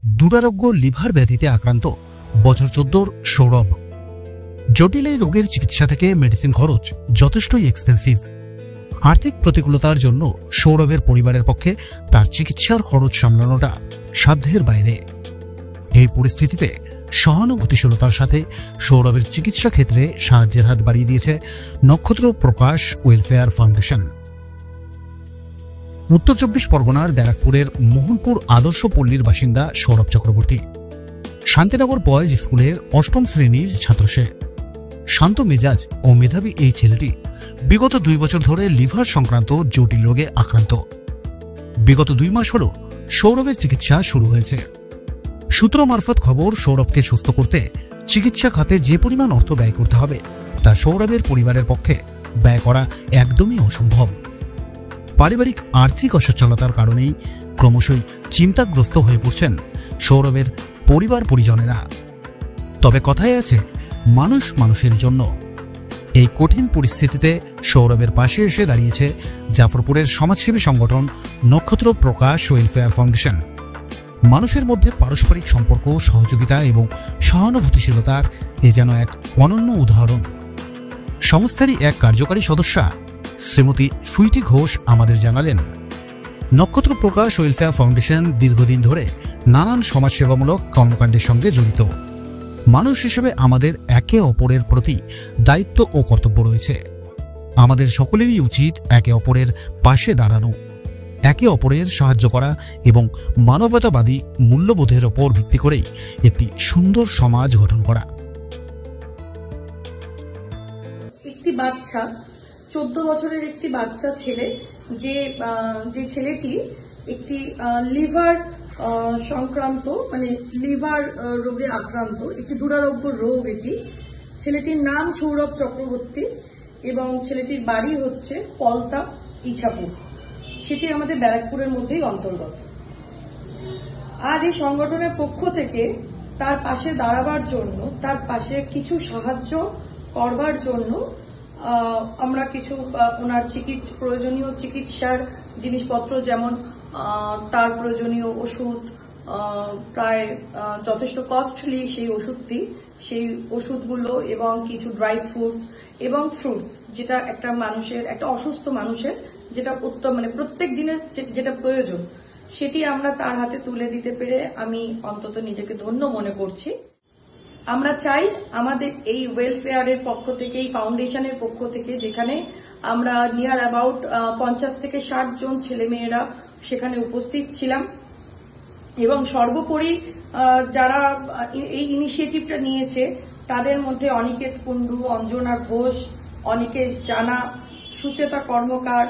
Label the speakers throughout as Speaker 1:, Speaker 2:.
Speaker 1: দুরারোগ্য লিভার ব্যাধিতে আক্রান্ত বছর 14 সৌরভ। জটিল এই রোগের চিকিৎসা থেকে মেডিসিন খরচ যথেষ্টই এক্সপেন্সিভ। আর্থিক প্রতিকূলতার জন্য সৌরভের পরিবারের পক্ষে তার চিকিৎসার খরচ সামলানোটা সাধ্যের বাইরে। এই পরিস্থিতিতে সহানুভূতিশীলতার সাথে সৌরভের চিকিৎসা ক্ষেত্রে সাহায্যের হাত বাড়িয়ে দিয়েছে নক্ষত্র প্রকাশ ওয়েলফেয়ার ফাউন্ডেশন। উত্তর 24 পরগনার ব্যারাকপুরের মোহনপুর আদর্শ পল্লীর বাসিন্দা সৌরভ চক্রবর্তী। শান্তিনগর বয়েজ স্কুলের 8ম শ্রেণীর ছাত্র সে। শান্ত মেজাজ ও মেধাবী এই ছেলেটি বিগত 2 বছর ধরে লিভার সংক্রান্ত জটিল রোগে আক্রান্ত। বিগত 2 মাস হল সৌরভের চিকিৎসা শুরু হয়েছে। সূত্র মারফত খবর, সৌরভকে সুস্থ করতে চিকিৎসা খাতে যে পরিমাণ অর্থ ব্যয় করতে হবে তা সৌরভের পরিবারের পক্ষে ব্যয় করা একদমই অসম্ভব। পারিবারিক আর্থিক অসচ্ছলতার কারণেই ক্রমশই চিন্তাগ্রস্ত হয়ে পড়ছেন সৌরভের পরিবার পরিজনেরা। তবে কথায় আছে, মানুষ মানুষের জন্য। এই কঠিন পরিস্থিতিতে সৌরভের পাশে এসে দাঁড়িয়েছে জাফরপুরের সমাজসেবী সংগঠন নক্ষত্র প্রকাশ ওয়েলফেয়ার ফাউন্ডেশন। মানুষের মধ্যে পারস্পরিক সম্পর্ক, সহযোগিতা এবং সহানুভূতিশীলতার এ যেন এক অনন্য উদাহরণ। সংস্থারই এক কার্যকারী সদস্যা শ্রীমতী সুইটি ঘোষ আমাদের জানালেন, নক্ষত্র প্রকাশ ওয়েলফেয়ার ফাউন্ডেশন দীর্ঘদিন ধরে নানান সমাজসেবামূলক কর্মকাণ্ডের সঙ্গে জড়িত। মানুষ হিসেবে আমাদের একে অপরের প্রতি দায়িত্ব ও কর্তব্য রয়েছে। আমাদের সকলেরই উচিত একে অপরের পাশে দাঁড়ানো, একে অপরের সাহায্য করা এবং মানবতাবাদী মূল্যবোধের ওপর ভিত্তি করেই একটি সুন্দর সমাজ গঠন করা।
Speaker 2: একটি বাচ্চা, 14 বছরের একটি বাচ্চা ছেলে, যে ছেলেটি একটি লিভার সংক্রান্ত মানে লিভার রোগে আক্রান্ত, একটি দুরারোগ্য রোগ এটি। ছেলেটির নাম সৌরভ চক্রবর্তী এবং ছেলেটির বাড়ি হচ্ছে পলতা, ইছাপুর। সেটি আমাদের ব্যারাকপুরের মধ্যেই অন্তর্গত। আজ এই সংগঠনের পক্ষ থেকে তার পাশে দাঁড়াবার জন্য, তার পাশে কিছু সাহায্য করবার জন্য আমরা কিছু ওনার প্রয়োজনীয় চিকিৎসার জিনিসপত্র, যেমন তার প্রয়োজনীয় ওষুধ, প্রায় যথেষ্ট কস্টলি সেই ওষুধগুলো এবং কিছু ড্রাই ফ্রুটস এবং ফ্রুটস, যেটা একটা অসুস্থ মানুষের যেটা প্রত্যেক দিনের যেটা প্রয়োজন, সেটি আমরা তার হাতে তুলে দিতে পেরে আমি অন্তত নিজেকে ধন্য মনে করছি। আমরা চাই আমাদের এই ওয়েলফেয়ারের পক্ষ থেকে, এই ফাউন্ডেশনের পক্ষ থেকে, যেখানে আমরা নিয়ার অ্যাবাউট 50 থেকে 60 জন ছেলেমেয়েরা সেখানে উপস্থিত ছিলাম, এবং সর্বোপরি যারা এই ইনিশিয়েটিভটা নিয়েছে তাদের মধ্যে অনিকেত কুন্ডু, অঞ্জনা ঘোষ, অনিকেশ জানা, সুচেতা কর্মকার,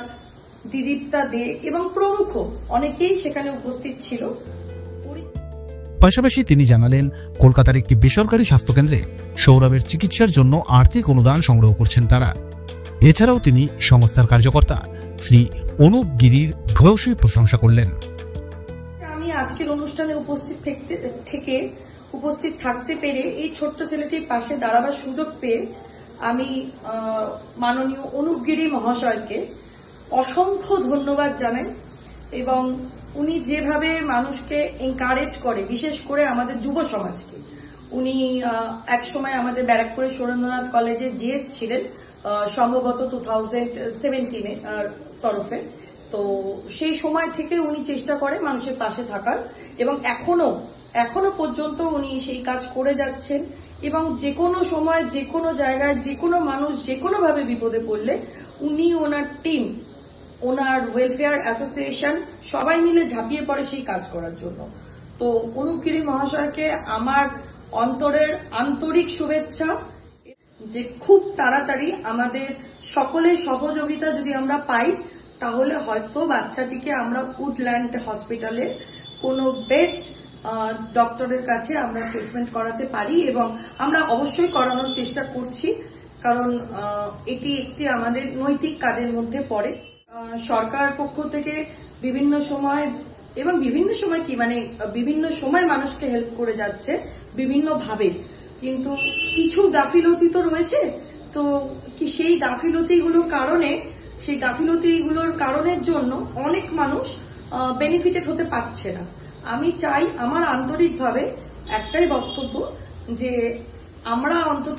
Speaker 2: দিদীপ্তা দে এবং প্রমুখ অনেকেই সেখানে উপস্থিত ছিল।
Speaker 1: পাশাপাশি তিনি জানালেন, কলকাতার একটি বেসরকারি স্বাস্থ্যকেন্দ্রে সৌরভের চিকিৎসার জন্য আর্থিক অনুদান সংগ্রহ করছেন তারা। এছাড়াও তিনি সংস্থার কার্যকর্তা শ্রী অনুপ গিরির ভূয়সী প্রশংসা করলেন।
Speaker 2: আমি আজকের অনুষ্ঠানে উপস্থিত থাকতে পেরে এই ছোট্ট ছেলেটির পাশে দাঁড়াবার সুযোগ পেয়ে আমি মাননীয় অনুপ গিরি মহাশয়কে অসংখ্য ধন্যবাদ জানাই। এবং উনি যেভাবে মানুষকে এনকারেজ করে, বিশেষ করে আমাদের যুব সমাজকে, উনি একসময় আমাদের ব্যারাকপুরের সুরেন্দ্রনাথ কলেজে জিএস ছিলেন, সম্ভবত 2017 তরফে। তো সেই সময় থেকে উনি চেষ্টা করে মানুষের পাশে থাকার, এবং এখনো পর্যন্ত উনি সেই কাজ করে যাচ্ছেন। এবং যে কোনো সময়, যে কোনো জায়গায়, যে কোনো মানুষ যে কোনো ভাবে বিপদে পড়লে উনি, ওনার টিম, ওনার ওয়েলফেয়ার অ্যাসোসিয়েশন সবাই মিলে ঝাঁপিয়ে পড়ে সেই কাজ করার জন্য। তো অনুপ গিরি মহাশয়কে আমার অন্তরের আন্তরিক শুভেচ্ছা, যে খুব তাড়াতাড়ি আমাদের সকলের সহযোগিতা যদি আমরা পাই, তাহলে হয়তো বাচ্চাটিকে আমরা উডল্যান্ড হসপিটালে কোনো বেস্ট ডক্টরের কাছে আমরা ট্রিটমেন্ট করাতে পারি, এবং আমরা অবশ্যই করানোর চেষ্টা করছি, কারণ এটি একটি আমাদের নৈতিক কাজের মধ্যে পড়ে। সরকার পক্ষ থেকে বিভিন্ন সময় মানুষকে হেল্প করে যাচ্ছে বিভিন্ন ভাবে, কিন্তু কিছু গাফিলতি তো রয়েছে। তো সেই গাফিলতিগুলোর কারণের জন্য অনেক মানুষ বেনিফিটেড হতে পারছে না। আমি চাই, আমার আন্তরিকভাবে একটাই বক্তব্য, যে আমরা অন্তত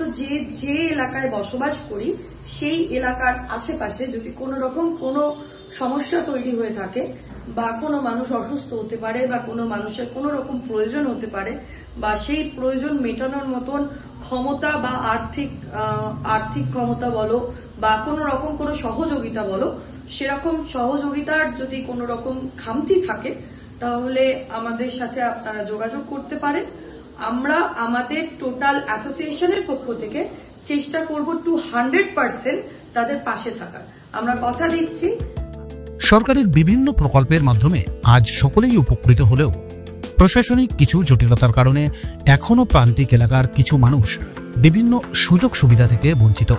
Speaker 2: যে এলাকায় বসবাস করি সেই এলাকার আশেপাশে যদি কোনো রকম কোনো সমস্যা তৈরি হয়ে থাকে, বা কোনো মানুষ অসুস্থ হতে পারে, বা কোনো মানুষের কোনো রকম প্রয়োজন হতে পারে, বা সেই প্রয়োজন মেটানোর মতন ক্ষমতা বা আর্থিক ক্ষমতা বলো, বা কোনো রকম কোনো সহযোগিতা বলো, সেরকম সহযোগিতার যদি কোনো রকম খামতি থাকে তাহলে আমাদের সাথে আপনারা যোগাযোগ করতে পারেন। আমরা আমাদের টোটাল অ্যাসোসিয়েশনের পক্ষ থেকে চেষ্টা করব 200% তাদের পাশে থাকার। আমরা কথা দিচ্ছি।
Speaker 1: সরকারের বিভিন্ন প্রকল্পের মাধ্যমে আজ সকলেই উপকৃত হলেও প্রশাসনিক কিছু জটিলতার কারণে এখনও প্রান্তিক এলাকার কিছু মানুষ বিভিন্ন সুযোগ সুবিধা থেকে বঞ্চিত।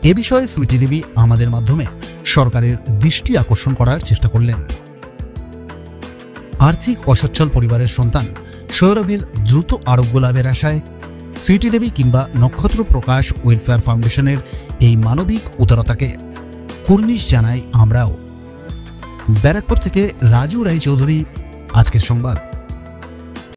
Speaker 1: এ বিষয়ে সুইটি দেবী আমাদের মাধ্যমে সরকারের দৃষ্টি আকর্ষণ করার চেষ্টা করলেন। আর্থিক অসচ্ছল পরিবারের সন্তান সৌরভের দ্রুত আরোগ্য লাভের আশায় সুইটি দেবী কিংবা নক্ষত্র প্রকাশ ওয়েলফেয়ার ফাউন্ডেশনের এই মানবিক উদারতাকে কুর্নিশ জানাই আমরাও। ব্যারাকপুর থেকে রাজু রায় চৌধুরী, আজকের সংবাদ।